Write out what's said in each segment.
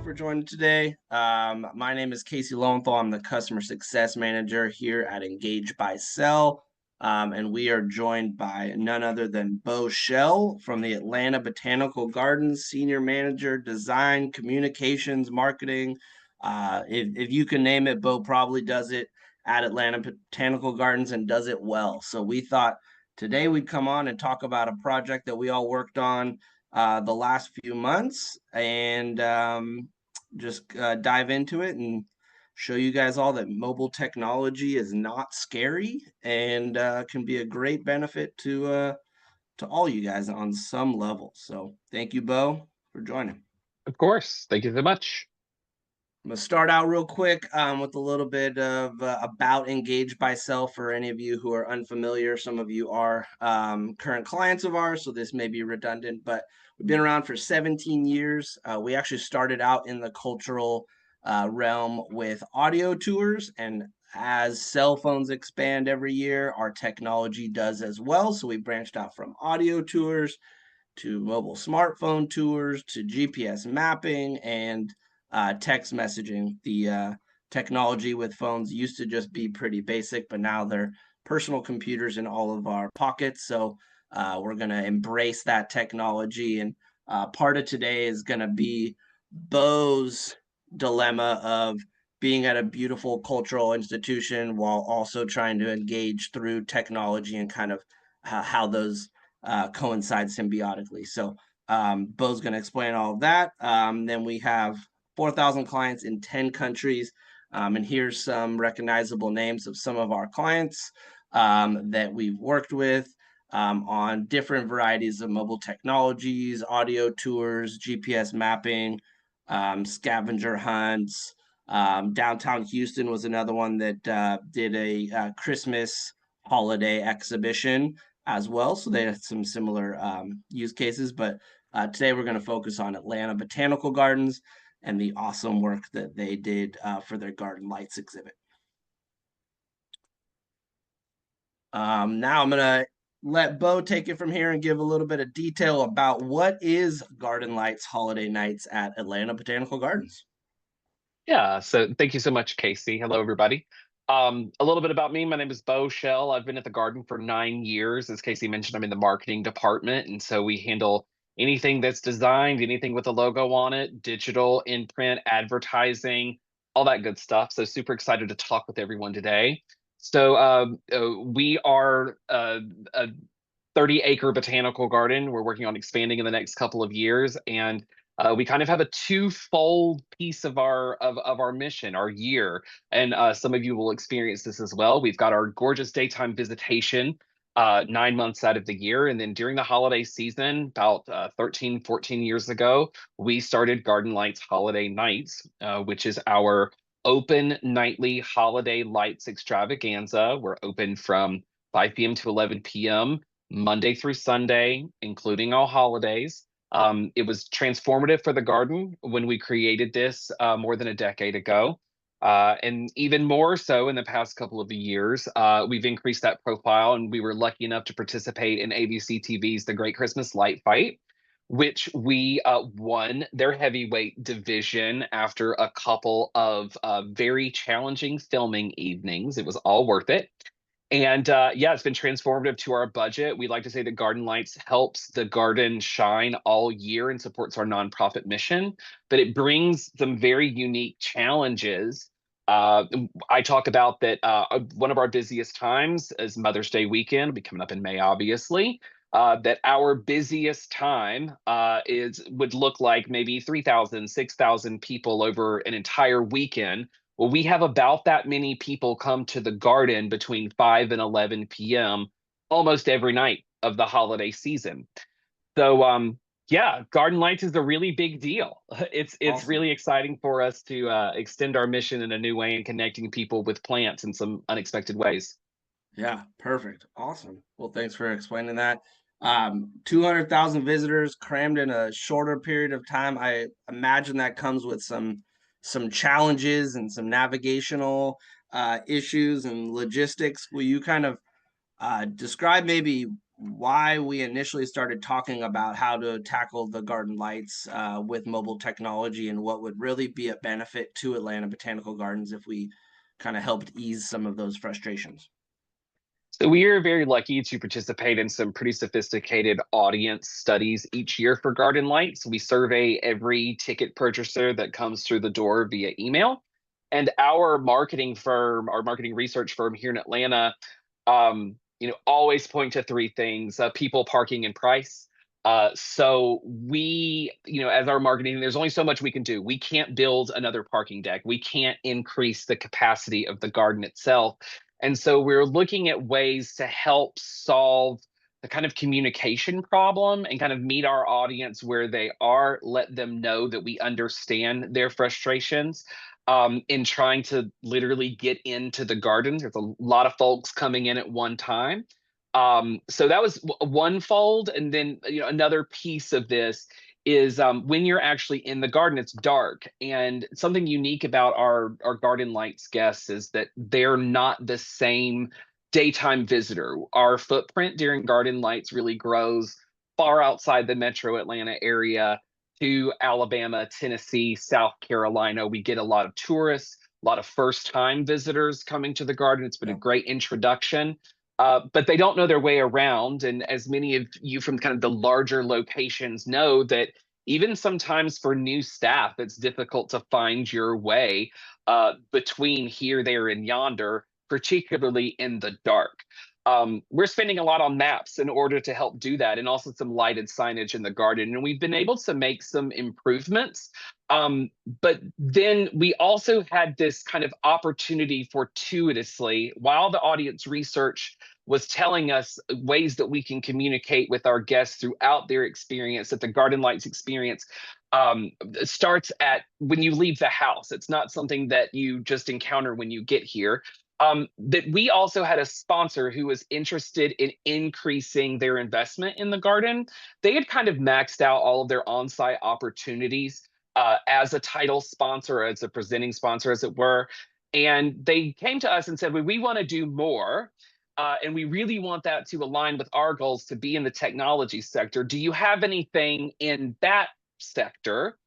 for joining today. My name is Casey Lowenthal. I'm the Customer Success Manager here at Engage by Sell. And we are joined by none other than Bo Shell from the Atlanta Botanical Gardens, Senior Manager, Design, Communications, Marketing. If you can name it, Bo probably does it at Atlanta Botanical Gardens and does it well. So we thought today we'd come on and talk about a project that we all worked on the last few months and just dive into it and show you guys all that mobile technology is not scary and can be a great benefit to all you guys on some level. So thank you, Bo, for joining. Of course. Thank you so much. I'm gonna start out real quick with a little bit of about Engage by Sell for any of you who are unfamiliar. Some of you are current clients of ours, so this may be redundant, but we've been around for 17 years. We actually started out in the cultural realm with audio tours, and as cell phones expand every year, our technology does as well. So we branched out from audio tours to mobile smartphone tours to GPS mapping and text messaging. The technology with phones used to just be pretty basic, but now they're personal computers in all of our pockets. So we're going to embrace that technology. And part of today is going to be Bo's dilemma of being at a beautiful cultural institution while also trying to engage through technology and kind of how those coincide symbiotically. So Bo's going to explain all of that. Then we have 4,000 clients in 10 countries. And here's some recognizable names of some of our clients that we've worked with on different varieties of mobile technologies, audio tours, GPS mapping, scavenger hunts. Downtown Houston was another one that did a Christmas holiday exhibition as well. So they had some similar use cases. But today we're going to focus on Atlanta Botanical Gardens and the awesome work that they did for their Garden Lights exhibit. Now I'm going to let Bo take it from here and give a little bit of detail about what is Garden Lights Holiday Nights at Atlanta Botanical Gardens. Yeah, so thank you so much, Casey. Hello, everybody. A little bit about me. My name is Bo Shell. I've been at the garden for 9 years. As Casey mentioned, I'm in the marketing department, and so we handle anything that's designed, anything with a logo on it, digital, in print, advertising, all that good stuff. So super excited to talk with everyone today. So we are a 30-acre botanical garden. We're working on expanding in the next couple of years, and we kind of have a twofold piece of our mission, our year, and some of you will experience this as well. We've got our gorgeous daytime visitation 9 months out of the year, and then during the holiday season, about 13, 14 years ago, we started Garden Lights Holiday Nights, which is our open nightly holiday lights extravaganza. We're open from 5 p.m. to 11 p.m. Monday through Sunday, including all holidays. It was transformative for the garden when we created this more than a decade ago. And even more so in the past couple of years, we've increased that profile, and we were lucky enough to participate in ABC TV's The Great Christmas Light Fight, which we won their heavyweight division after a couple of very challenging filming evenings. It was all worth it. And yeah, it's been transformative to our budget. We like to say that Garden Lights helps the garden shine all year and supports our nonprofit mission, but it brings some very unique challenges. I talk about that one of our busiest times is Mother's Day weekend. It'll be coming up in May, obviously. That our busiest time would look like maybe 3,000, 6,000 people over an entire weekend. Well, we have about that many people come to the garden between 5 and 11 p.m. almost every night of the holiday season. So yeah, Garden Lights is a really big deal. It's Awesome. really exciting for us to extend our mission in a new way and connecting people with plants in some unexpected ways. Yeah, perfect. Awesome. Well, thanks for explaining that. 200,000 visitors crammed in a shorter period of time. I imagine that comes with some challenges and some navigational issues and logistics. Will you kind of describe maybe why we initially started talking about how to tackle the garden lights with mobile technology and what would really be a benefit to Atlanta Botanical Gardens if we kind of helped ease some of those frustrations. So we are very lucky to participate in some pretty sophisticated audience studies each year for Garden Lights. We survey every ticket purchaser that comes through the door via email. And our marketing firm, our marketing research firm here in Atlanta, always point to three things: people, parking, and price. So we, as our marketing, there's only so much we can do. We can't build another parking deck. We can't increase the capacity of the garden itself. And so we're looking at ways to help solve the kind of communication problem and kind of meet our audience where they are, let them know that we understand their frustrations in trying to literally get into the gardens. There's a lot of folks coming in at one time. So that was one fold. And then, another piece of this is when you're actually in the garden, it's dark. And something unique about our garden lights guests is that they're not the same daytime visitor. Our footprint during garden lights really grows far outside the metro Atlanta area to Alabama, Tennessee, South Carolina. We get a lot of tourists, a lot of first time visitors coming to the garden. It's been a Yeah. great introduction. But they don't know their way around. And as many of you from kind of the larger locations know, that even sometimes for new staff, it's difficult to find your way between here, there, and yonder, particularly in the dark. We're spending a lot on maps in order to help do that, and also some lighted signage in the garden. And we've been able to make some improvements. But then we also had this kind of opportunity fortuitously, while the audience research was telling us ways that we can communicate with our guests throughout their experience, that the Garden Lights experience starts at when you leave the house. It's not something that you just encounter when you get here. That we also had a sponsor who was interested in increasing their investment in the garden. They had kind of maxed out all of their on-site opportunities as a title sponsor, as a presenting sponsor, as it were. And they came to us and said, well, we want to do more. And we really want that to align with our goals to be in the technology sector. Do you have anything in that sector?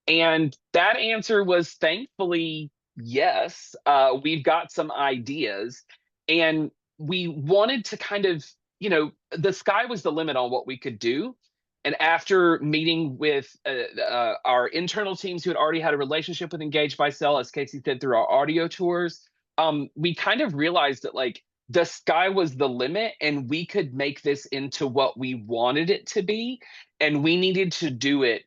And that answer was thankfully yes. We've got some ideas, and we wanted to kind of, the sky was the limit on what we could do. And after meeting with our internal teams who had already had a relationship with Engage by Cell, as Casey said, through our audio tours, we kind of realized that like the sky was the limit and we could make this into what we wanted it to be. And we needed to do it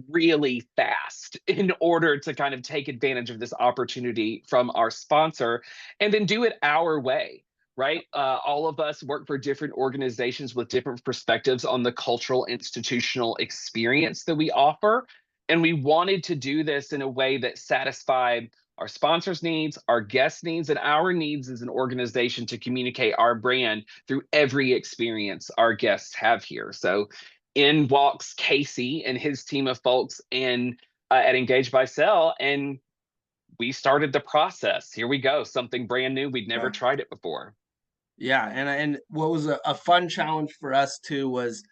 really fast in order to kind of take advantage of this opportunity from our sponsor and then do it our way, right? All of us work for different organizations with different perspectives on the cultural institutional experience that we offer. And we wanted to do this in a way that satisfied our sponsors' needs, our guests' needs, and our needs as an organization to communicate our brand through every experience our guests have here. So in walks Casey and his team of folks in at Engage by Cell, and we started the process. Here we go, something brand new. We'd never Yeah. tried it before. Yeah, and what was a fun challenge for us too was,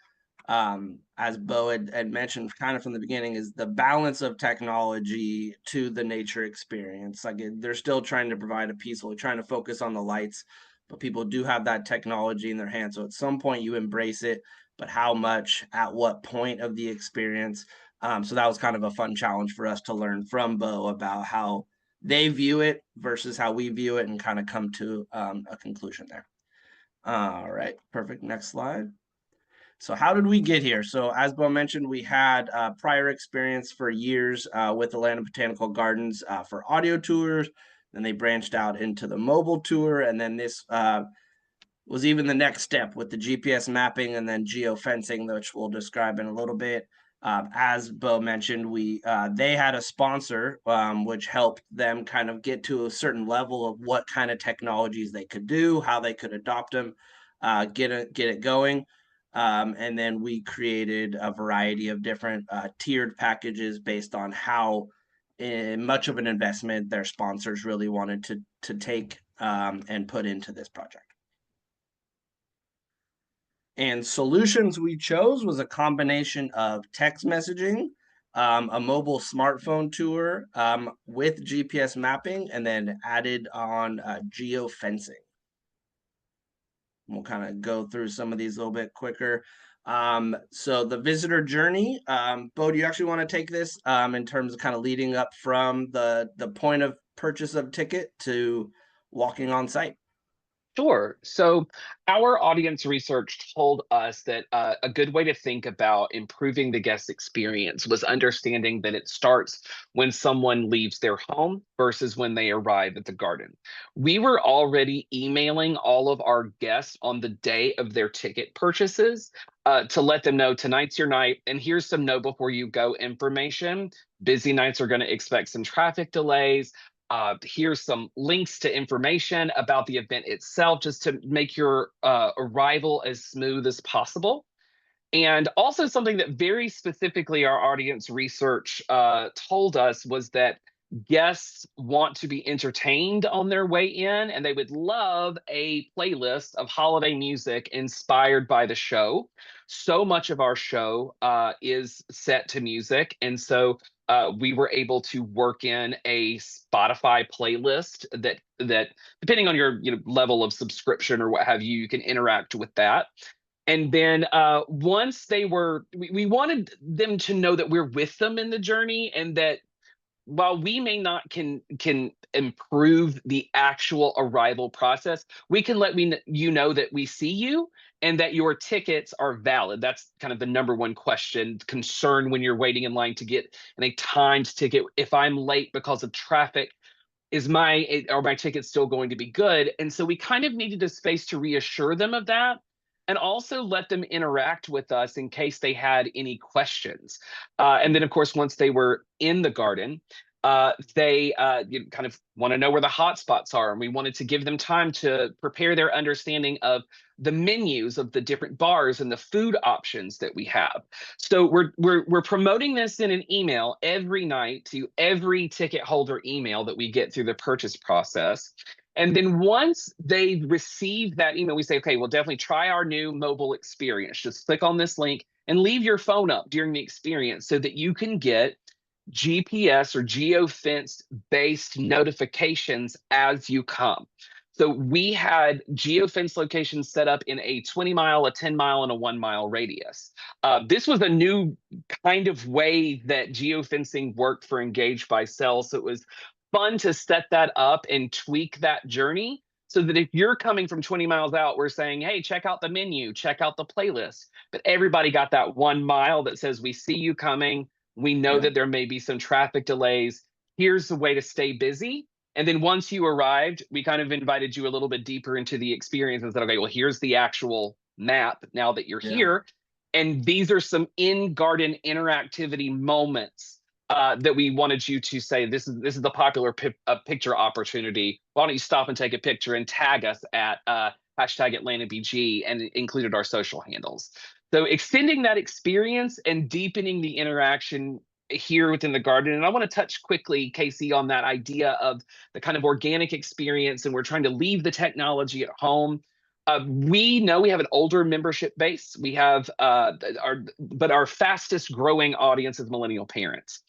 as Bo had mentioned kind of from the beginning, is the balance of technology to the nature experience. Like they're still trying to provide a peaceful, trying to focus on the lights, but people do have that technology in their hands. So at some point you embrace it, but how much, at what point of the experience? So that was kind of a fun challenge for us to learn from Bo about how they view it versus how we view it, and kind of come to a conclusion there. All right, perfect. Next slide. So how did we get here? So as Bo mentioned, we had prior experience for years with Atlanta Botanical Gardens for audio tours. Then they branched out into the mobile tour, and then this was even the next step with the GPS mapping and then geofencing, which we'll describe in a little bit. As Bo mentioned, we they had a sponsor, which helped them kind of get to a certain level of what kind of technologies they could do, how they could adopt them, get it going. And then we created a variety of different tiered packages based on how much of an investment their sponsors really wanted to take and put into this project. And solutions we chose was a combination of text messaging, a mobile smartphone tour with GPS mapping, and then added on geofencing. We'll kind of go through some of these a little bit quicker. So the visitor journey, Bo, do you actually want to take this in terms of kind of leading up from the point of purchase of ticket to walking on site? Sure. So our audience research told us that a good way to think about improving the guest experience was understanding that it starts when someone leaves their home versus when they arrive at the garden. We were already emailing all of our guests on the day of their ticket purchases to let them know tonight's your night, and here's some know before you go information. Busy nights are going to expect some traffic delays. Here's some links to information about the event itself, just to make your arrival as smooth as possible. And also, something that very specifically our audience research told us was that guests want to be entertained on their way in, and they would love a playlist of holiday music inspired by the show. So much of our show is set to music, and so we were able to work in a Spotify playlist that depending on your level of subscription or what have you, you can interact with that. And then once we wanted them to know that we're with them in the journey, and that while we may not can improve the actual arrival process, we can let you know that we see you and that your tickets are valid. That's kind of the number one concern when you're waiting in line to get a timed ticket. If I'm late because of traffic, are my tickets still going to be good? And so we kind of needed a space to reassure them of that, and also let them interact with us in case they had any questions. And then, of course, once they were in the garden, they kind of want to know where the hot spots are, and we wanted to give them time to prepare their understanding of the menus of the different bars and the food options that we have. So we're promoting this in an email every night to every ticket holder email that we get through the purchase process. And then once they receive that email, we say, okay, well, definitely try our new mobile experience. Just click on this link and leave your phone up during the experience so that you can get GPS or geofence based notifications as you come. So we had geofence locations set up in a 20-mile, a 10-mile, and a 1-mile radius. This was a new kind of way that geofencing worked for Engaged by Sell. So it was fun to set that up and tweak that journey so that if you're coming from 20 miles out, we're saying, hey, check out the menu, check out the playlist. But everybody got that 1 mile that says, we see you coming. We know Yeah, that there may be some traffic delays. Here's the way to stay busy. And then once you arrived, we kind of invited you a little bit deeper into the experience and said, okay, well, here's the actual map now that you're yeah, here. And these are some in-garden interactivity moments that we wanted you to say, this is the popular picture opportunity. Why don't you stop and take a picture and tag us at hashtag Atlanta BG, and included our social handles. So extending that experience and deepening the interaction here within the garden. And I want to touch quickly, Casey, on that idea of the kind of organic experience, and we're trying to leave the technology at home. We know we have an older membership base. We have our fastest growing audience is millennial parents.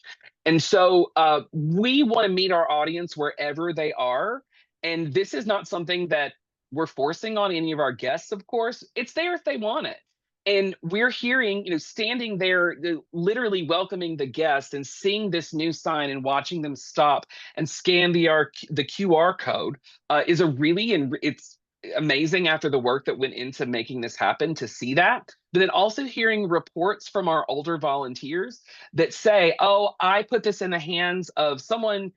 And so we want to meet our audience wherever they are. And this is not something that we're forcing on any of our guests, of course. It's there if they want it. And we're hearing, standing there, literally welcoming the guest and seeing this new sign and watching them stop and scan the QR code is it's amazing after the work that went into making this happen to see that. But then also hearing reports from our older volunteers that say, oh, I put this in the hands of someone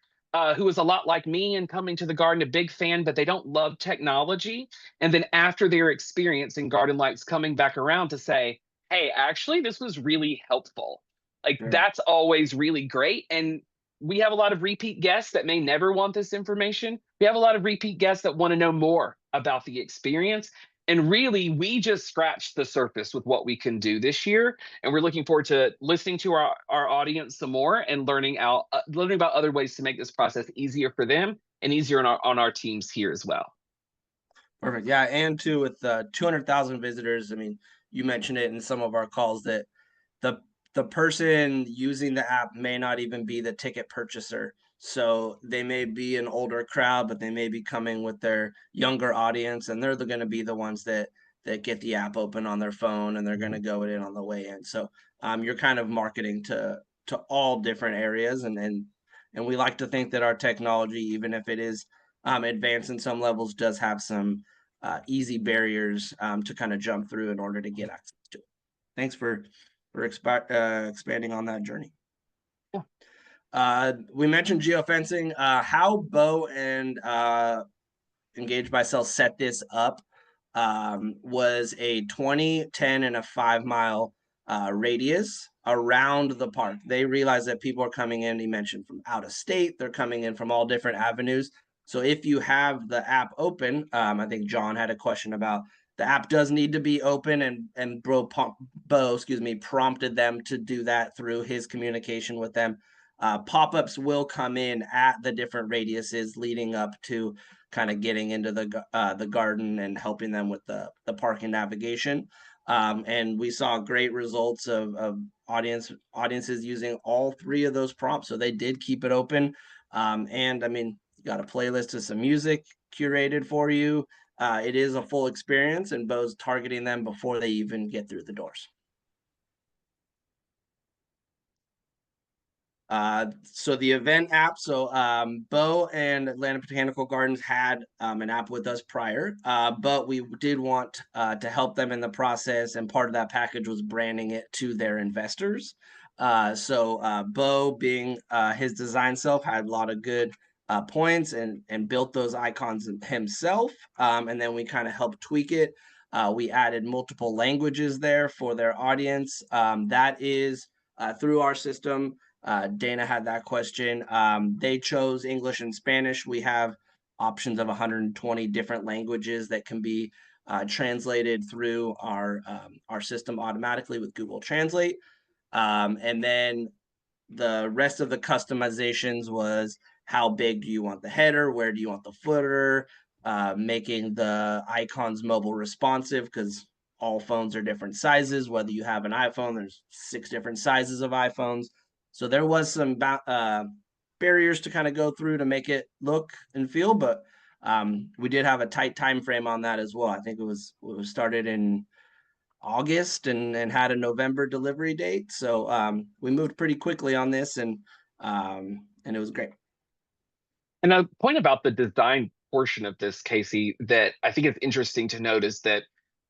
who is a lot like me and coming to the garden, a big fan, but they don't love technology. And then after their experience in Garden Lights, coming back around to say, hey, actually, this was really helpful. Like, sure. that's always really great. And we have a lot of repeat guests that may never want this information. We have a lot of repeat guests that want to know more about the experience. And really, we just scratched the surface with what we can do this year. And we're looking forward to listening to our audience some more and learning about other ways to make this process easier for them and easier on our teams here as well. Perfect. Yeah, and too with 200,000 visitors, I mean, you mentioned it in some of our calls that the the person using the app may not even be the ticket purchaser. So they may be an older crowd, but they may be coming with their younger audience, and they're going to be the ones that get the app open on their phone, and they're going to go in on the way in. So you're kind of marketing to all different areas, and we like to think that our technology, even if it is advanced in some levels, does have some easy barriers to kind of jump through in order to get access to it. Thanks for expanding on that journey. Yeah. We mentioned geofencing. How Bo and Engaged by Cell set this up was a 20, 10, and a 5 mile radius around the park. They realized that people are coming in, he mentioned, from out of state. They're coming in from all different avenues. So if you have the app open, I think John had a question about the app does need to be open, and Bo, excuse me, prompted them to do that through his communication with them. Pop-ups will come in at the different radiuses leading up to kind of getting into the garden and helping them with the parking navigation. And we saw great results of audiences using all three of those prompts. So they did keep it open. And I mean, you got a playlist of some music curated for you. It is a full experience, and Bo's targeting them before they even get through the doors. So the event app, so Bo and Atlanta Botanical Gardens had an app with us prior, but we did want to help them in the process, and part of that package was branding it to their investors. So Bo, being his design self, had a lot of good points and built those icons himself, and then we kind of helped tweak it. We added multiple languages there for their audience. That is through our system. Dana had that question. They chose English and Spanish. We have options of 120 different languages that can be translated through our system automatically with Google Translate. And then the rest of the customizations was how big do you want the header, where do you want the footer, making the icons mobile responsive, because all phones are different sizes. Whether you have an iPhone, there's 6 different sizes of iPhones. So there was some barriers to kind of go through to make it look and feel, but we did have a tight time frame on that as well. I think it was started in August and had a November delivery date. So we moved pretty quickly on this, and it was great. And a point about the design portion of this, Casey, that I think is interesting to note is that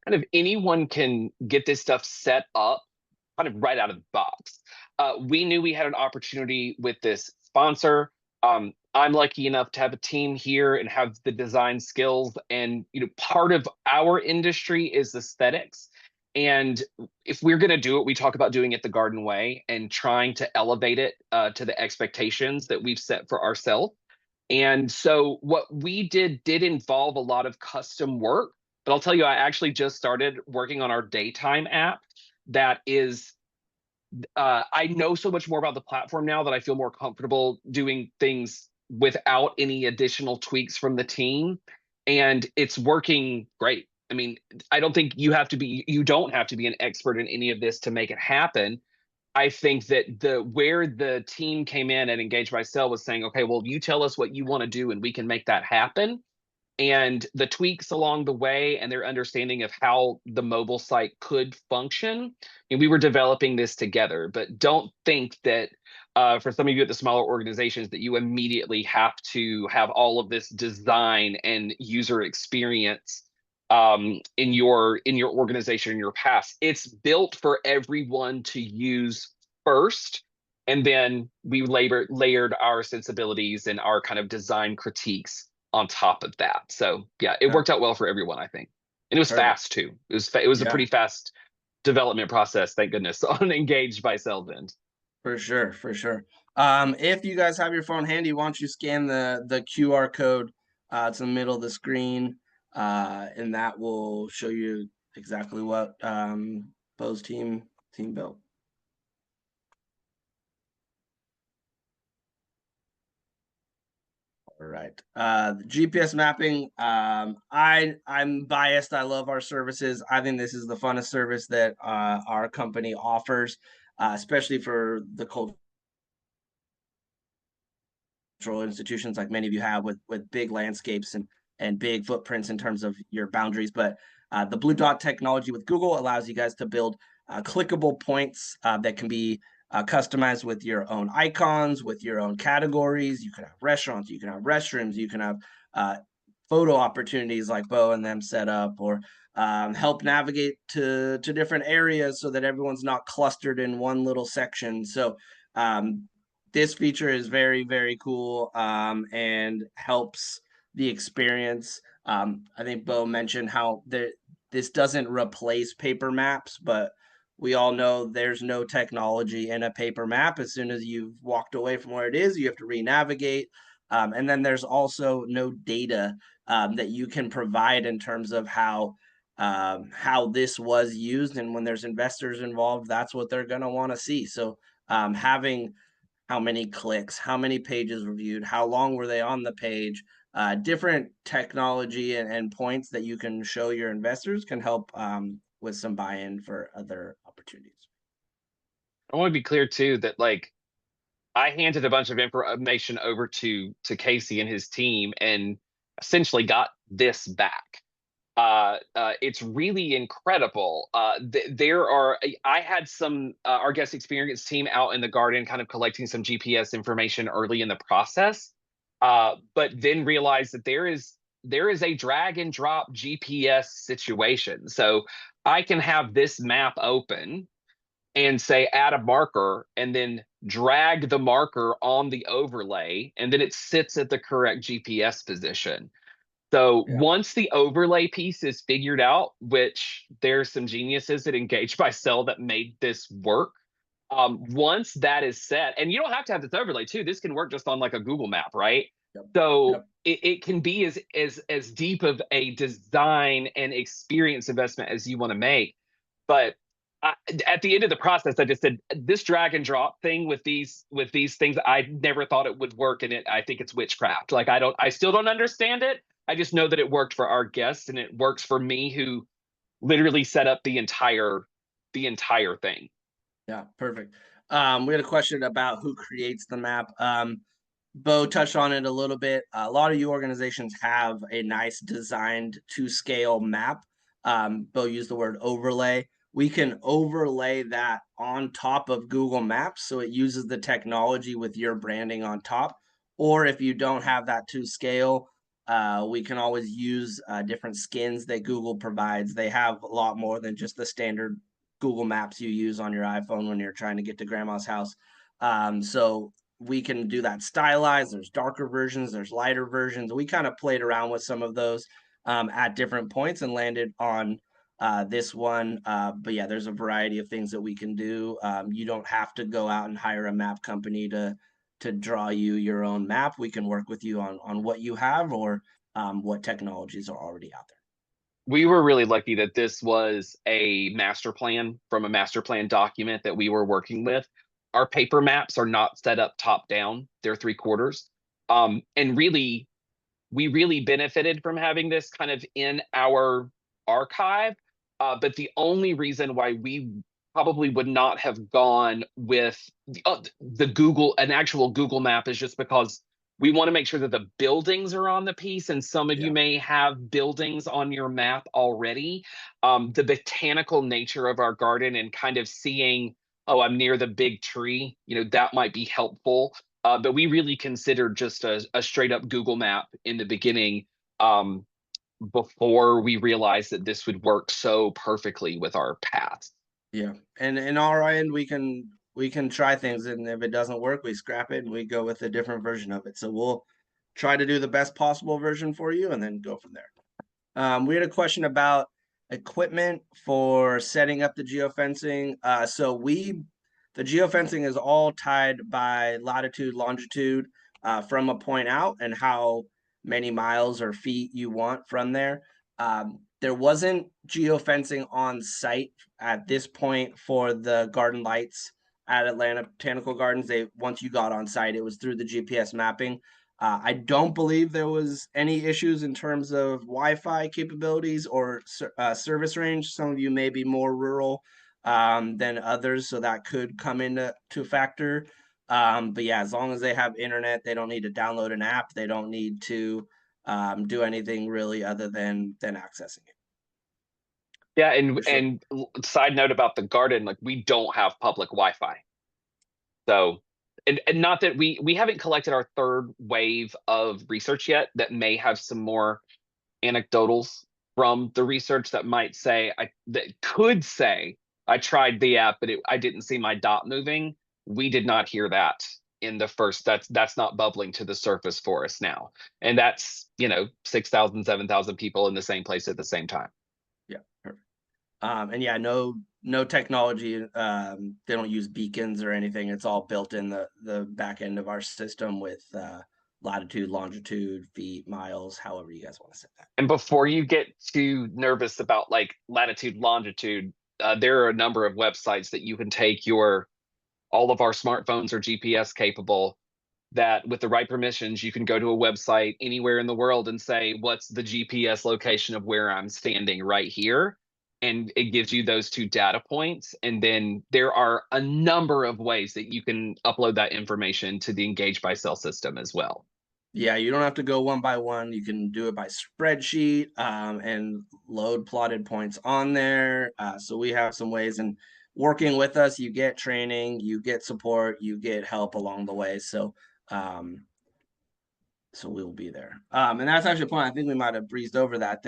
kind of anyone can get this stuff set up kind of right out of the box. We knew we had an opportunity with this sponsor. I'm lucky enough to have a team here and have the design skills. And part of our industry is aesthetics. And if we're going to do it, we talk about doing it the garden way and trying to elevate it to the expectations that we've set for ourselves. And so what we did involve a lot of custom work. But I'll tell you, I actually just started working on our daytime app that is I know so much more about the platform now that I feel more comfortable doing things without any additional tweaks from the team. And it's working great. I mean, I don't think you don't have to be an expert in any of this to make it happen. I think that where the team came in and Engaged by Cell was saying, okay, well, you tell us what you want to do and we can make that happen. And the tweaks along the way and their understanding of how the mobile site could function. And we were developing this together, but don't think that for some of you at the smaller organizations that you immediately have to have all of this design and user experience in your organization, in your past. It's built for everyone to use first. And then we layered our sensibilities and our kind of design critiques on top of that. So yeah, it Yeah, worked out well for everyone, I think. And it was perfect. fast too. It was a Yeah, pretty fast development process, thank goodness, on Engaged by Cell's end. for sure, for sure. If you guys have your phone handy, why don't you scan the QR code to the middle of the screen, and that will show you exactly what Bo's team built. All right. Right. GPS mapping. I'm biased. I love our services. I think this is the funnest service that our company offers, especially for the cultural institutions like many of you have with big landscapes and big footprints in terms of your boundaries. But the blue dot technology with Google allows you guys to build clickable points that can be customized with your own icons, with your own categories. You can have restaurants, you can have restrooms, you can have uh, photo opportunities like Bo and them set up, or help navigate to different areas so that everyone's not clustered in one little section. So this feature is very, very cool, and helps the experience. I think Bo mentioned how this doesn't replace paper maps, but we all know there's no technology in a paper map. As soon as you've walked away from where it is, you have to re-navigate. And then there's also no data that you can provide in terms of how this was used. And when there's investors involved, that's what they're going to want to see. So having how many clicks, how many pages were viewed, how long were they on the page, different technology and points that you can show your investors can help with some buy-in for other opportunities. I want to be clear too that like I handed a bunch of information over to Casey and his team and essentially got this back. It's really incredible. There are, I had some, our guest experience team out in the garden kind of collecting some GPS information early in the process, but then realized that there is a drag and drop GPS situation. So I can have this map open and say add a marker and then drag the marker on the overlay and then it sits at the correct GPS position. So Yeah. once the overlay piece is figured out, which there's some geniuses at Engage by Cell that made this work. Once that is set, and you don't have to have this overlay too. This can work just on like a Google map, right? Yep. So Yep. it can be as deep of a design and experience investment as you want to make. But I, at the end of the process, I just said this drag and drop thing with these things. I never thought it would work, and I think it's witchcraft. Like I still don't understand it. I just know that it worked for our guests, and it works for me, who literally set up the entire thing. Yeah, perfect. We had a question about who creates the map. Bo touched on it a little bit. A lot of you organizations have a nice designed to scale map. Bo used the word overlay. We can overlay that on top of Google Maps, so it uses the technology with your branding on top. Or if you don't have that to scale, we can always use different skins that Google provides. They have a lot more than just the standard Google Maps you use on your iPhone when you're trying to get to grandma's house. So we can do that stylized. There's darker versions, there's lighter versions. We kind of played around with some of those at different points and landed on this one. But yeah, there's a variety of things that we can do. You don't have to go out and hire a map company to draw you your own map. We can work with you on what you have, or what technologies are already out there. We were really lucky that this was a master plan from a master plan document that we were working with. Our paper maps are not set up top down; they're three quarters. And really, we really benefited from having this kind of in our archive. But the only reason why we probably would not have gone with the Google, an actual Google map, is just because we want to make sure that the buildings are on the piece. And some of you Yeah. may have buildings on your map already. The botanical nature of our garden and kind of seeing, oh, I'm near the big tree, that might be helpful. But we really considered just a straight up Google map in the beginning, um, before we realized that this would work so perfectly with our paths. Yeah, and in our end, we can try things, and if it doesn't work, we scrap it and we go with a different version of it. So we'll try to do the best possible version for you, and then go from there. We had a question about equipment for setting up the geofencing. The geofencing is all tied by latitude, longitude, from a point out, and how many miles or feet you want from there. There wasn't geofencing on site at this point for the garden lights at Atlanta Botanical Gardens. Once you got on site, it was through the GPS mapping. I don't believe there was any issues in terms of Wi-Fi capabilities or service range. Some of you may be more rural than others, so that could come into factor. But yeah, as long as they have internet, they don't need to download an app. They don't need to do anything really other than accessing it. Yeah, For sure. side note about the garden, like we don't have public Wi-Fi. So, and not that we haven't collected our third wave of research yet that may have some more anecdotals from the research that might say that could say I tried the app, but I didn't see my dot moving. We did not hear that in the first. That's not bubbling to the surface for us now, and that's 6,000, 7,000 people in the same place at the same time. Yeah. Perfect. And yeah, no technology. They don't use beacons or anything. It's all built in the back end of our system with latitude, longitude, feet, miles, however you guys want to set that. And before you get too nervous about like latitude, longitude, there are a number of websites that you can take your all of our smartphones are GPS capable. That with the right permissions, you can go to a website anywhere in the world and say, what's the GPS location of where I'm standing right here? And it gives you those two data points. And then there are a number of ways that you can upload that information to the Engage by Cell system as well. Yeah, you don't have to go one by one. You can do it by spreadsheet and load plotted points on there. So we have some ways, and working with us, you get training, you get support, you get help along the way. Um, so we will be there. And that's actually a point. I think we might have breezed over that.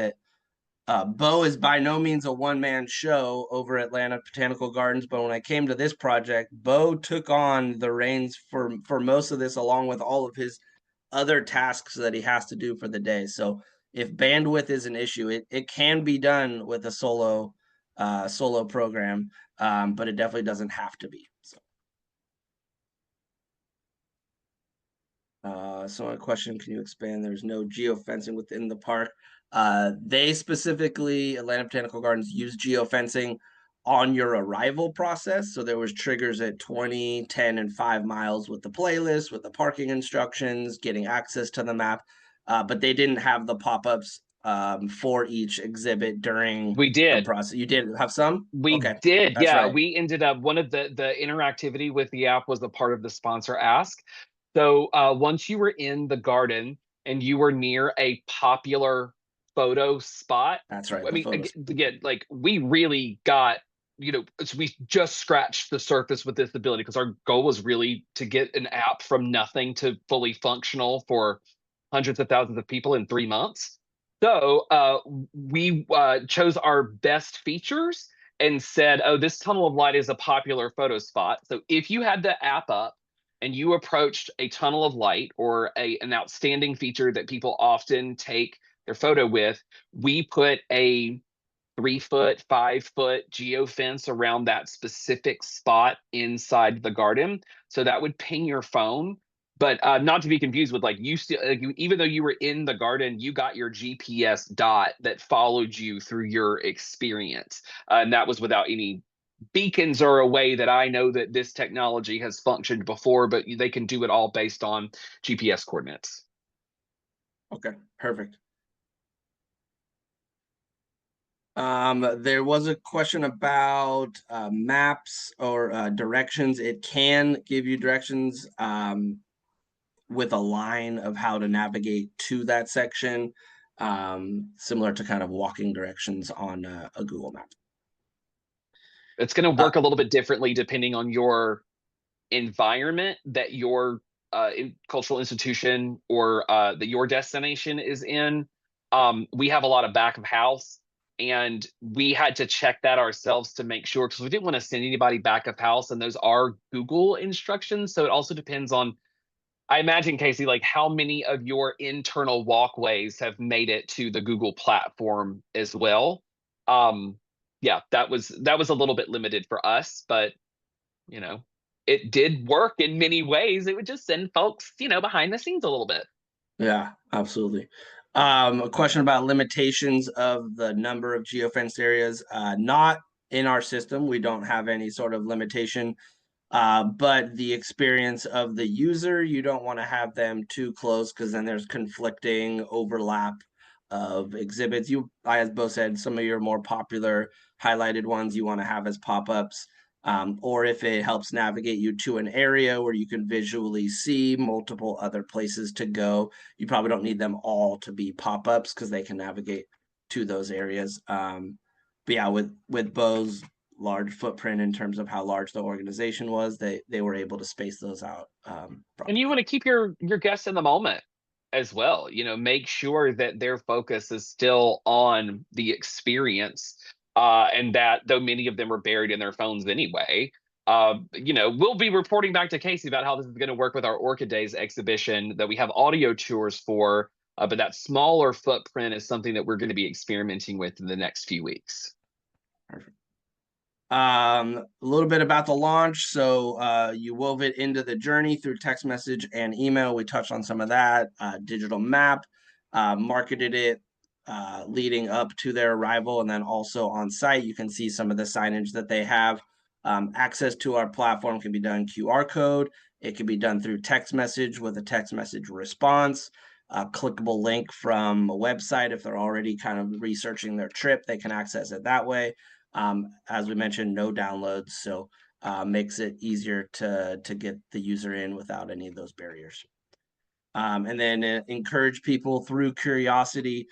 Bo is by no means a one-man show over at Atlanta Botanical Gardens, but when I came to this project, Bo took on the reins for most of this, along with all of his other tasks that he has to do for the day. So if bandwidth is an issue, it can be done with a solo program, but it definitely doesn't have to be. So a question, can you expand? There's no geofencing within the park. They specifically, Atlanta Botanical Gardens, use geofencing on your arrival process. So there was triggers at 20, 10, and 5 miles with the playlist, with the parking instructions, getting access to the map. But they didn't have the pop-ups for each exhibit during We the did. process. You did have some? We Okay, did, that's yeah. right. We ended up one of the interactivity with the app was a part of the sponsor ask. So once you were in the garden and you were near a popular photo spot, That's right. I The mean, photos. again, like we really got, we just scratched the surface with this ability because our goal was really to get an app from nothing to fully functional for hundreds of thousands of people in 3 months. So we chose our best features and said, oh, this tunnel of light is a popular photo spot. So if you had the app up and you approached a tunnel of light or an outstanding feature that people often take their photo with, we put a 3 foot, 5 foot geofence around that specific spot inside the garden. So that would ping your phone, but not to be confused with like you still, even though you were in the garden, you got your GPS dot that followed you through your experience. And that was without any beacons or a way that I know that this technology has functioned before, but they can do it all based on GPS coordinates. Okay, perfect. There was a question about maps or directions. It can give you directions with a line of how to navigate to that section, similar to kind of walking directions on a Google map. It's going to Uh, work a little bit differently depending on your environment that your cultural institution or that your destination is in. We have a lot of back of house, and we had to check that ourselves to make sure because we didn't want to send anybody back of house, and those are Google instructions. So it also depends on, I imagine, Casey, like how many of your internal walkways have made it to the Google platform as well. Um, yeah, that was a little bit limited for us, but you know, it did work in many ways. It would just send folks, behind the scenes a little bit. yeah, absolutely. A question about limitations of the number of geofenced areas. Not in our system. We don't have any sort of limitation. But the experience of the user, you don't want to have them too close because then there's conflicting overlap of exhibits. As Bo said, some of your more popular highlighted ones you want to have as pop-ups. Or if it helps navigate you to an area where you can visually see multiple other places to go, you probably don't need them all to be pop-ups because they can navigate to those areas. But yeah, with Bo's large footprint in terms of how large the organization was, they were able to space those out And you properly. want to keep your guests in the moment as well. Make sure that their focus is still on the experience, and that though many of them are buried in their phones anyway. We'll be reporting back to Casey about how this is going to work with our Orchid Days exhibition that we have audio tours for. But that smaller footprint is something that we're going to be experimenting with in the next few weeks. Perfect. A little bit about the launch. So you wove it into the journey through text message and email. We touched on some of that. Digital map, marketed it leading up to their arrival, and then also on site, you can see some of the signage that they have. Access to our platform can be done QR code. It can be done through text message with a text message response. A clickable link from a website. If they're already kind of researching their trip, they can access it that way. As we mentioned, no downloads, so makes it easier to get the user in without any of those barriers. And then encourage people through curiosity.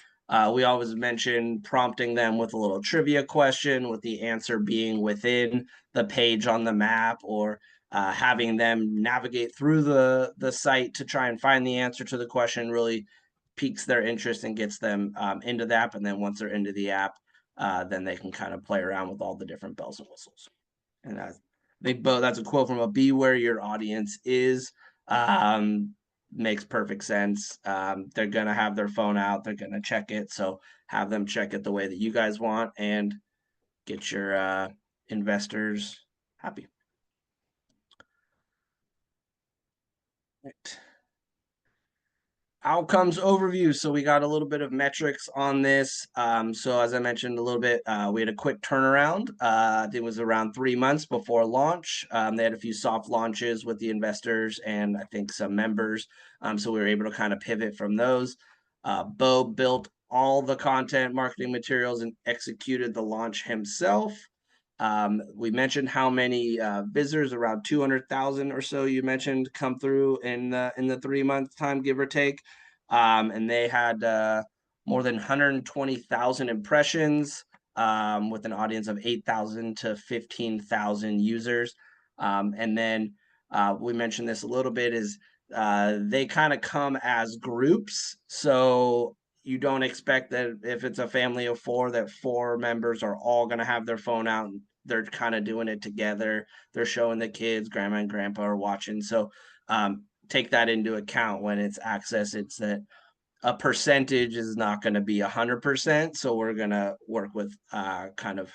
We always mention prompting them with a little trivia question, with the answer being within the page on the map, or having them navigate through the site to try and find the answer to the question really piques their interest and gets them into the app. And then once they're into the app, then they can kind of play around with all the different bells and whistles. And that's a quote from a "Be Where Your Audience Is." Um, Makes perfect sense. They're gonna have their phone out. They're gonna check it. So have them check it the way that you guys want and get your investors happy. Right. Outcomes overview. So we got a little bit of metrics on this. So as I mentioned a little bit, we had a quick turnaround. I think it was around 3 months before launch. They had a few soft launches with the investors and I think some members. So we were able to kind of pivot from those. Bo built all the content, marketing materials, and executed the launch himself. We mentioned how many visitors, around 200,000 or so you mentioned, come through in the 3 month time, give or take. And they had more than 120,000 impressions with an audience of 8,000 to 15,000 users. And then we mentioned this a little bit is they kind of come as groups. So you don't expect that if it's a family of four, that four members are all going to have their phone out and they're kind of doing it together. They're showing the kids, grandma and grandpa are watching. So take that into account when it's access. It's that a percentage is not going to be 100%. So we're going to work with kind of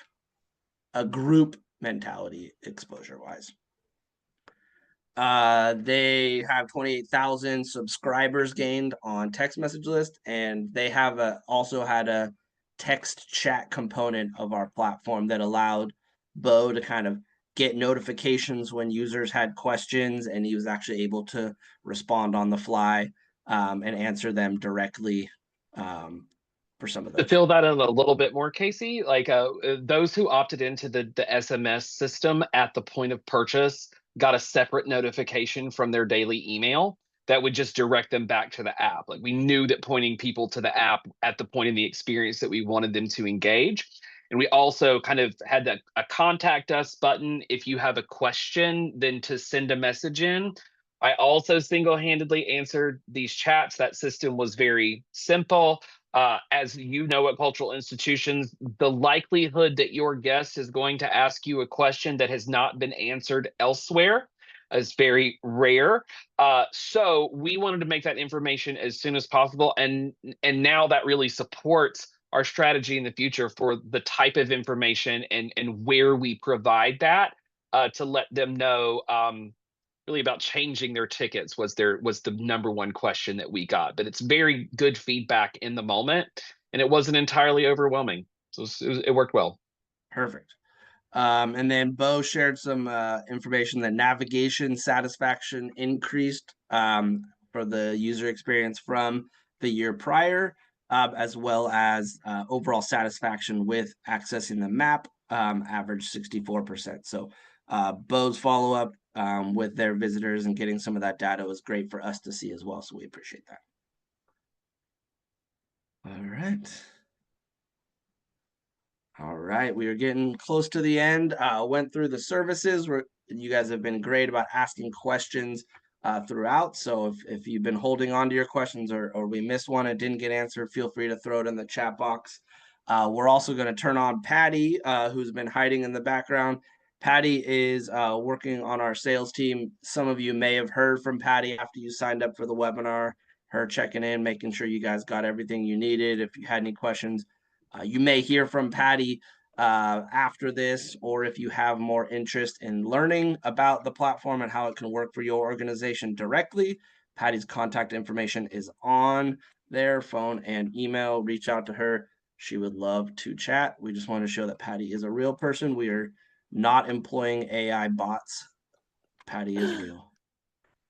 a group mentality exposure wise. They have 28,000 subscribers gained on text message list, and they have also had a text chat component of our platform that allowed Bo to kind of get notifications when users had questions, and he was actually able to respond on the fly and answer them directly for some of To those. fill that in a little bit more, Casey, like those who opted into the SMS system at the point of purchase got a separate notification from their daily email that would just direct them back to the app. Like we knew that pointing people to the app at the point in the experience that we wanted them to engage. And we also kind of had a contact us button. If you have a question, then to send a message in. I also single-handedly answered these chats. That system was very simple. As you know, at cultural institutions, the likelihood that your guest is going to ask you a question that has not been answered elsewhere is very rare. So we wanted to make that information as soon as possible, and now that really supports our strategy in the future for the type of information and where we provide that to let them know. Really about changing their tickets was the number one question that we got, but it's very good feedback in the moment and it wasn't entirely overwhelming, so it worked well. Perfect. And then Bo shared some information that navigation satisfaction increased for the user experience from the year prior, as well as overall satisfaction with accessing the map, averaged 64%. So Bo's follow up with their visitors and getting some of that data was great for us to see as well. So we appreciate that. All right. All right, we are getting close to the end. Went through the services. You guys have been great about asking questions throughout. So if you've been holding on to your questions or we missed one and didn't get answered, feel free to throw it in the chat box. We're also going to turn on Patty, who's been hiding in the background. Patty is working on our sales team. Some of you may have heard from Patty after you signed up for the webinar, her checking in, making sure you guys got everything you needed. If you had any questions, you may hear from Patty after this, or if you have more interest in learning about the platform and how it can work for your organization directly, Patty's contact information is on their phone and email. Reach out to her. She would love to chat. We just want to show that Patty is a real person. We are not employing AI bots. Patty is real.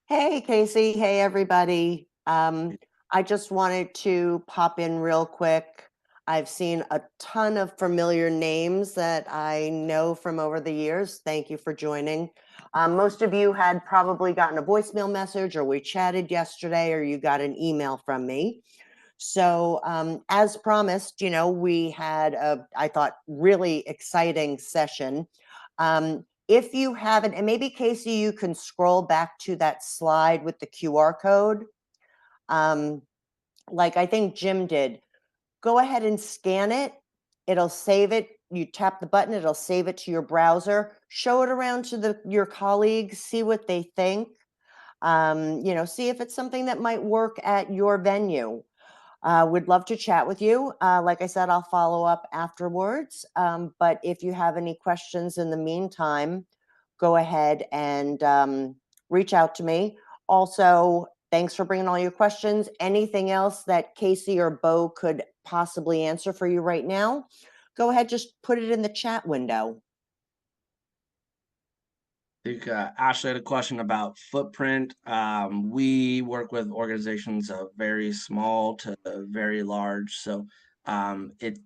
Hey, Casey. Hey, everybody. I just wanted to pop in real quick. I've seen a ton of familiar names that I know from over the years. Thank you for joining. Most of you had probably gotten a voicemail message, or we chatted yesterday, or you got an email from me. So, as promised, we had I thought, really exciting session. If you haven't, and maybe Casey, you can scroll back to that slide with the QR code, like I think Jim did. Go ahead and scan it. It'll save it. You tap the button, it'll save it to your browser. Show it around to your colleagues, see what they think. See if it's something that might work at your venue. Would love to chat with you. Like I said, I'll follow up afterwards. But if you have any questions in the meantime, go ahead and reach out to me. Also, thanks for bringing all your questions. Anything else that Casey or Bo could possibly answer for you right now, go ahead, just put it in the chat window. I think Ashley had a question about footprint. We work with organizations very small to very large, so it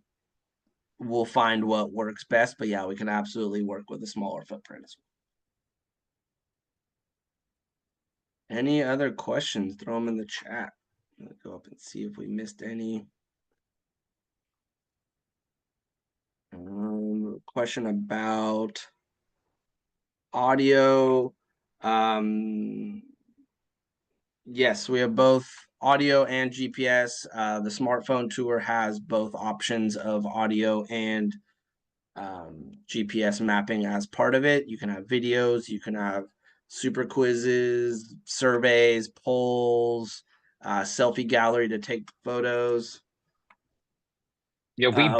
we'll find what works best. But yeah, we can absolutely work with a smaller footprint as well. Any other questions? Throw them in the chat. Let's go up and see if we missed any. Question about audio. Yes, we have both audio and GPS. The smartphone tour has both options of audio and GPS mapping as part of it. You can have videos, you can have super quizzes, surveys, polls, selfie gallery to take photos. Yeah, Uh,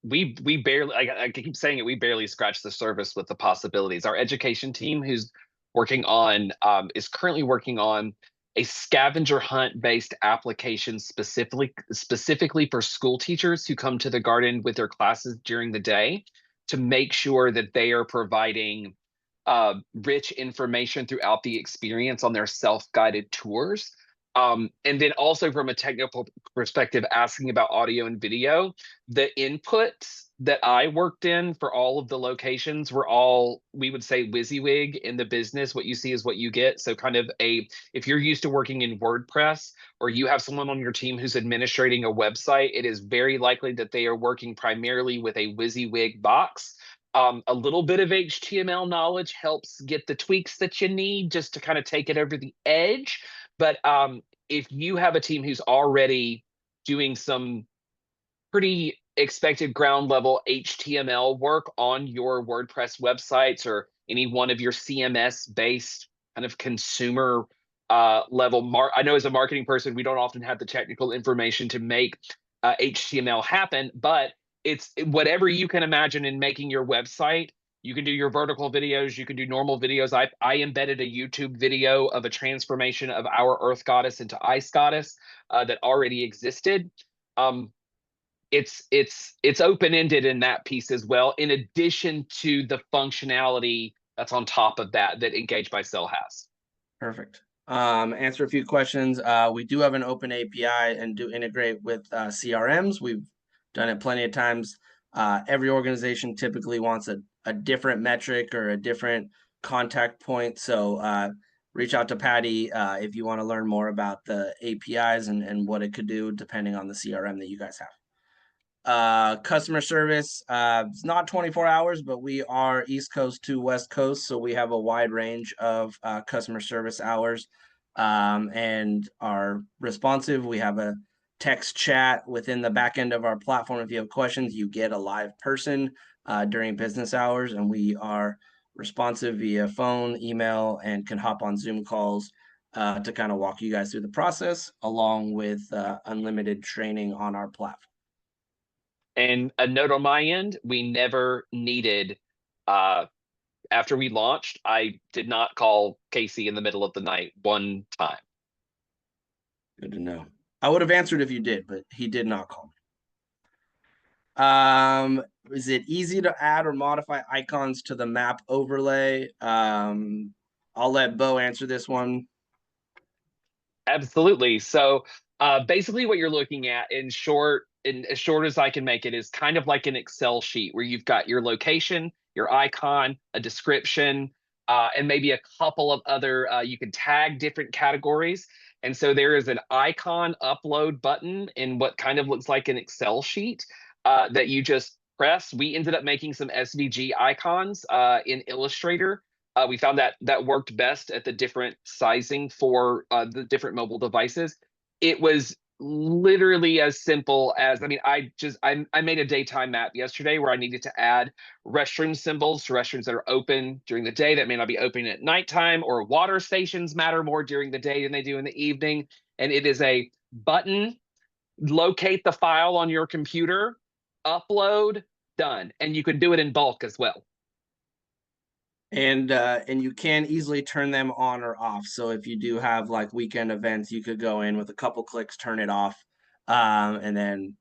we barely, I keep saying it, we barely scratch the surface with the possibilities. Our education team, who's working on, is currently working on a scavenger hunt based application specifically for school teachers who come to the garden with their classes during the day, to make sure that they are providing rich information throughout the experience on their self-guided tours. And then also from a technical perspective, asking about audio and video. The inputs that I worked in for all of the locations were all, we would say, WYSIWYG in the business. What you see is what you get. So kind of if you're used to working in WordPress, or you have someone on your team who's administrating a website, it is very likely that they are working primarily with a WYSIWYG box. A little bit of HTML knowledge helps get the tweaks that you need just to kind of take it over the edge. But if you have a team who's already doing some pretty expected ground level HTML work on your WordPress websites, or any one of your CMS based kind of consumer level, I know as a marketing person, we don't often have the technical information to make HTML happen, but it's whatever you can imagine in making your website. You can do your vertical videos, you can do normal videos. I embedded a YouTube video of a transformation of our Earth Goddess into Ice Goddess that already existed. it's open-ended in that piece as well, in addition to the functionality that's on top of that Engage by Cell has. Perfect. Answer a few questions. We do have an open API and do integrate with CRMs. We've done it plenty of times. Every organization typically wants a different metric or a different contact point. So reach out to Patty if you want to learn more about the APIs and what it could do depending on the CRM that you guys have. Customer service, it's not 24 hours, but we are East Coast to West Coast, so we have a wide range of customer service hours and are responsive. We have a text chat within the back end of our platform. If you have questions, you get a live person during business hours, and we are responsive via phone, email, and can hop on Zoom calls to kind of walk you guys through the process, along with unlimited training on our platform. And a note on my end, we never needed, after we launched, I did not call Casey in the middle of the night one time. Good to know. I would have answered if you did, but he did not call me. Is it easy to add or modify icons to the map overlay? I'll let Bo answer this one. Absolutely. So basically what you're looking at in short, in as short as I can make it, is kind of like an Excel sheet where you've got your location, your icon, a description, and maybe a couple of other, you can tag different categories. And so there is an icon upload button in what kind of looks like an Excel sheet that you just press. We ended up making some SVG icons in Illustrator. We found that that worked best at the different sizing for the different mobile devices. It was literally as simple as, I mean, I made a daytime map yesterday where I needed to add restroom symbols to restrooms that are open during the day that may not be open at nighttime, or water stations matter more during the day than they do in the evening. And it is a button, locate the file on your computer, upload, done. And you can do it in bulk as well. And you can easily turn them on or off. So if you do have like weekend events, you could go in with a couple clicks, turn it off, and then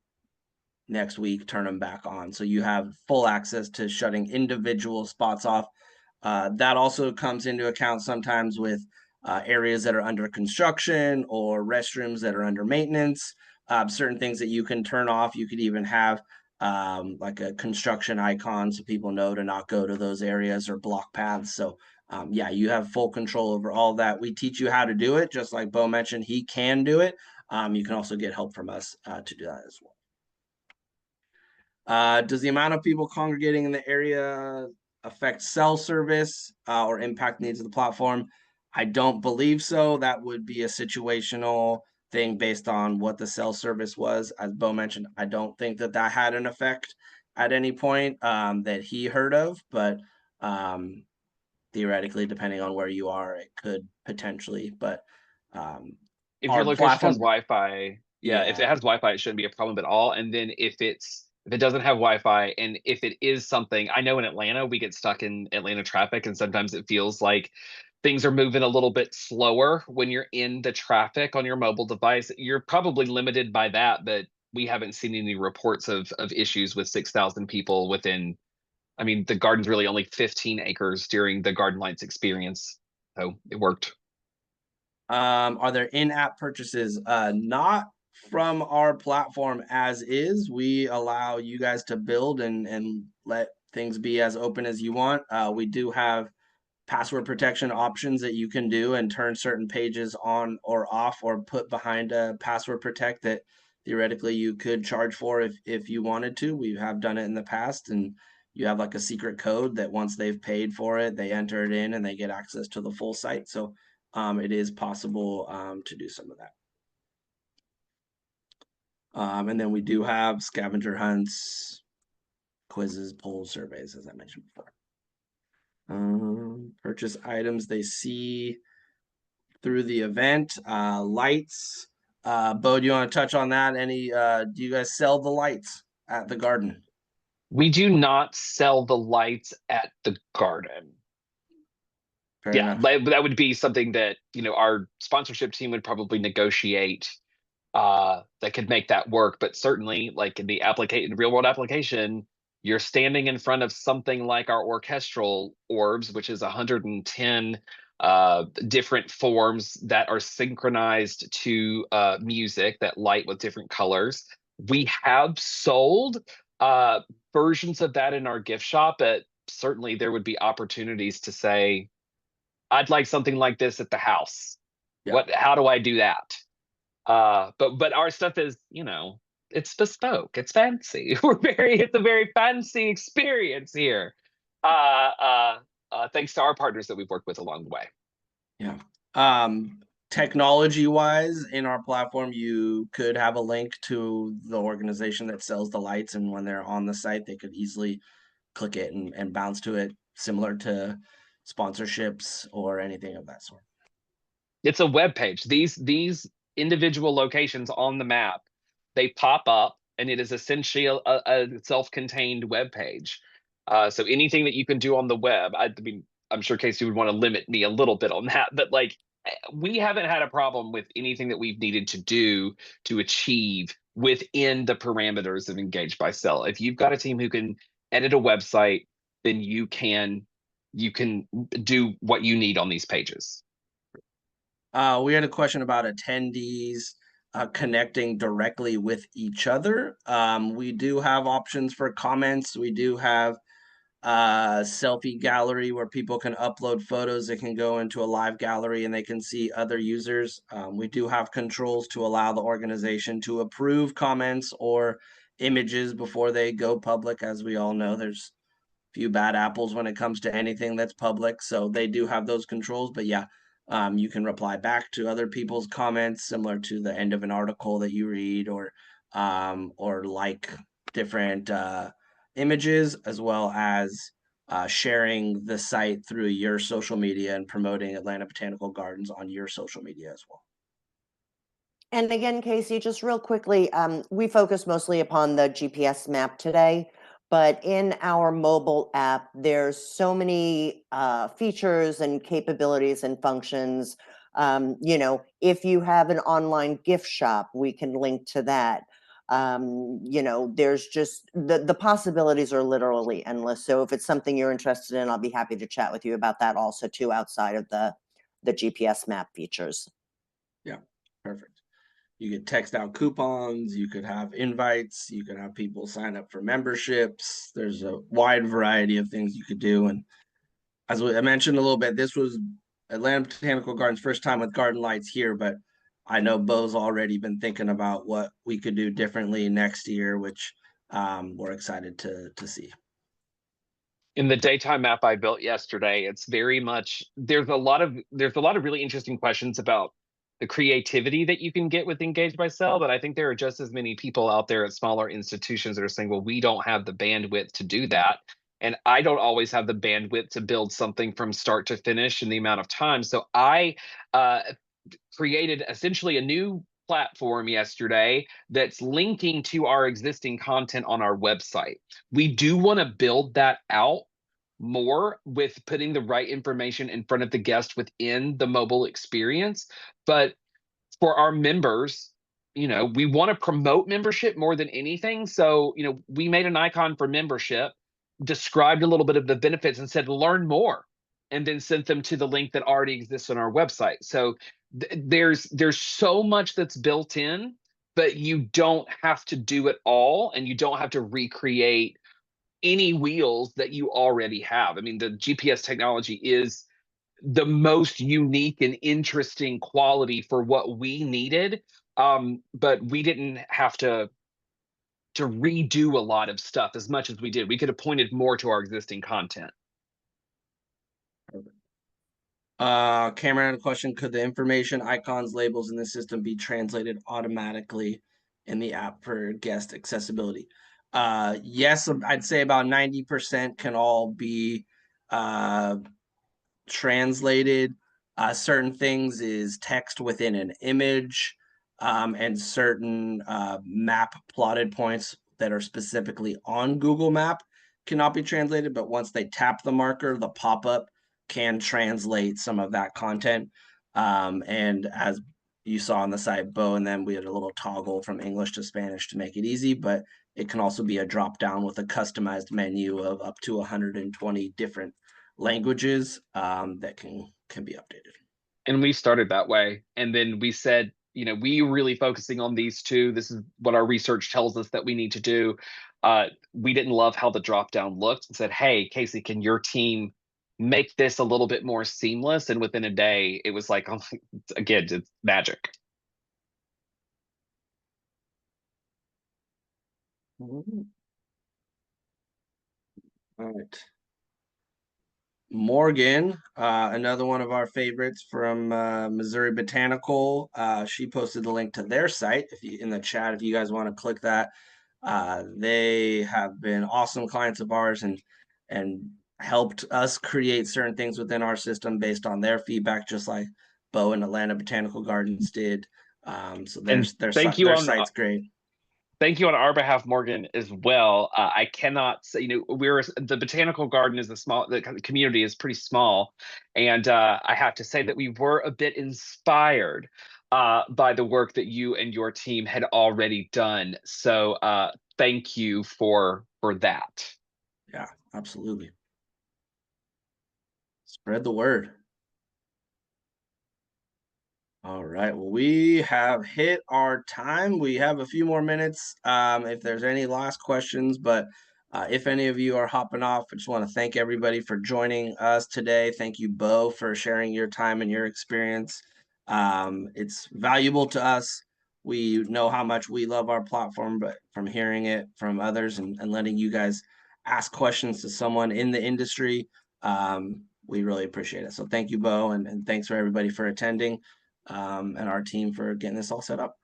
next week turn them back on. So you have full access to shutting individual spots off. That also comes into account sometimes with areas that are under construction or restrooms that are under maintenance. Certain things that you can turn off. You could even have like a construction icon so people know to not go to those areas, or block paths. So yeah, you have full control over all that. We teach you how to do it, just like Bo mentioned, he can do it. You can also get help from us to do that as well. Does the amount of people congregating in the area affect cell service or impact needs of the platform? I don't believe so. That would be a situational thing based on what the cell service was. As Bo mentioned, I don't think that that had an effect at any point that he heard of, but theoretically, depending on where you are, it could potentially. But If your our location platform, has Wi-Fi, yeah, if it has Wi-Fi, it shouldn't be a problem at all. And then if it doesn't have Wi-Fi, and if it is something, I know in Atlanta, we get stuck in Atlanta traffic, and sometimes it feels like things are moving a little bit slower when you're in the traffic on your mobile device. You're probably limited by that, but we haven't seen any reports of issues with 6,000 people within. I mean, the garden's really only 15 acres during the Garden Lights experience, so it worked. Are there in-app purchases? Not from our platform as is. We allow you guys to build and let things be as open as you want. We do have password protection options that you can do and turn certain pages on or off, or put behind a password protect that theoretically you could charge for if you wanted to. We have done it in the past, and you have like a secret code that once they've paid for it, they enter it in and they get access to the full site. So it is possible to do some of that. And then we do have scavenger hunts, quizzes, polls, surveys, as I mentioned before. Purchase items they see through the event. Lights. Bo, do you want to touch on that? Do you guys sell the lights at the garden? We do not sell the lights at the garden. Fair enough. That would be something that, our sponsorship team would probably negotiate that could make that work. But certainly, like in the real world application, you're standing in front of something like our orchestral orbs, which is 110 different forms that are synchronized to music that light with different colors. We have sold uh, versions of that in our gift shop, but certainly there would be opportunities to say, I'd like something like this at the house. Yeah. How do I do that? But our stuff is, it's bespoke, it's fancy. It's a very fancy experience here. Uh, uh, Thanks to our partners that we've worked with along the way. Yeah. Technology wise, in our platform, you could have a link to the organization that sells the lights, and when they're on the site, they could easily click it and bounce to it, similar to sponsorships or anything of that sort. It's a web page. These individual locations on the map, they pop up, and it is essentially a self-contained web page. So anything that you can do on the web, I mean, I'm sure Casey would want to limit me a little bit on that, but like we haven't had a problem with anything that we've needed to do to achieve within the parameters of Engage by Sell. If you've got a team who can edit a website, then you can do what you need on these pages. We had a question about attendees connecting directly with each other. We do have options for comments. We do have a selfie gallery where people can upload photos. They can go into a live gallery and they can see other users. We do have controls to allow the organization to approve comments or images before they go public. As we all know, there's few bad apples when it comes to anything that's public. So they do have those controls. But yeah, you can reply back to other people's comments, similar to the end of an article that you read, or like different images, as well as sharing the site through your social media and promoting Atlanta Botanical Gardens on your social media as well. And again, Casey, just real quickly, we focus mostly upon the GPS map today, but in our mobile app, there's so many features and capabilities and functions. If you have an online gift shop, we can link to that. There's just the possibilities are literally endless. So if it's something you're interested in, I'll be happy to chat with you about that also too, outside of the GPS map features. Yeah, perfect. You could text out coupons, you could have invites, you could have people sign up for memberships. There's a wide variety of things you could do. And as I mentioned a little bit, this was Atlanta Botanical Garden's first time with garden lights here, but I know Bo's already been thinking about what we could do differently next year, which we're excited to see. In the daytime map I built yesterday, it's very much there's a lot of really interesting questions about the creativity that you can get with Engage by Sell, but I think there are just as many people out there at smaller institutions that are saying, well, we don't have the bandwidth to do that. And I don't always have the bandwidth to build something from start to finish in the amount of time. So I created essentially a new platform yesterday that's linking to our existing content on our website. We do want to build that out more with putting the right information in front of the guest within the mobile experience. But for our members, we want to promote membership more than anything. So, we made an icon for membership, described a little bit of the benefits and said, learn more, and then sent them to the link that already exists on our website. So there's so much that's built in, but you don't have to do it all, and you don't have to recreate any wheels that you already have. I mean, the GPS technology is the most unique and interesting quality for what we needed. But we didn't have to redo a lot of stuff as much as we did. We could have pointed more to our existing content. Cameron had a question: could the information, icons, labels in the system be translated automatically in the app for guest accessibility? Yes, I'd say about 90% can all be translated. Certain things is text within an image, and certain map plotted points that are specifically on Google Map cannot be translated. But once they tap the marker, the pop-up can translate some of that content. And as you saw on the site, Bo, and then we had a little toggle from English to Spanish to make it easy, but it can also be a drop down with a customized menu of up to 120 different languages that can be updated. And we started that way. And then we said, we really focusing on these two. This is what our research tells us that we need to do. We didn't love how the drop down looked and said, hey, Casey, can your team make this a little bit more seamless? And within a day, it was like, oh, again, it's magic. All right. Morgan, another one of our favorites from Missouri Botanical. She posted the link to their site if you in the chat if you guys want to click that. They have been awesome clients of ours and helped us create certain things within our system based on their feedback, just like Bo and Atlanta Botanical Gardens did. So And their thank you their on site's great. thank you on our behalf, Morgan, as well. I cannot say, the botanical garden is the community is pretty small, and I have to say that we were a bit inspired by the work that you and your team had already done. So thank you for that. Yeah, absolutely. Spread the word. All right. Well, we have hit our time. We have a few more minutes if there's any last questions, but if any of you are hopping off, I just want to thank everybody for joining us today. Thank you, Bo, for sharing your time and your experience. It's valuable to us. We know how much we love our platform, but from hearing it from others and letting you guys ask questions to someone in the industry, we really appreciate it. So thank you, Bo, and thanks for everybody for attending and our team for getting this all set up.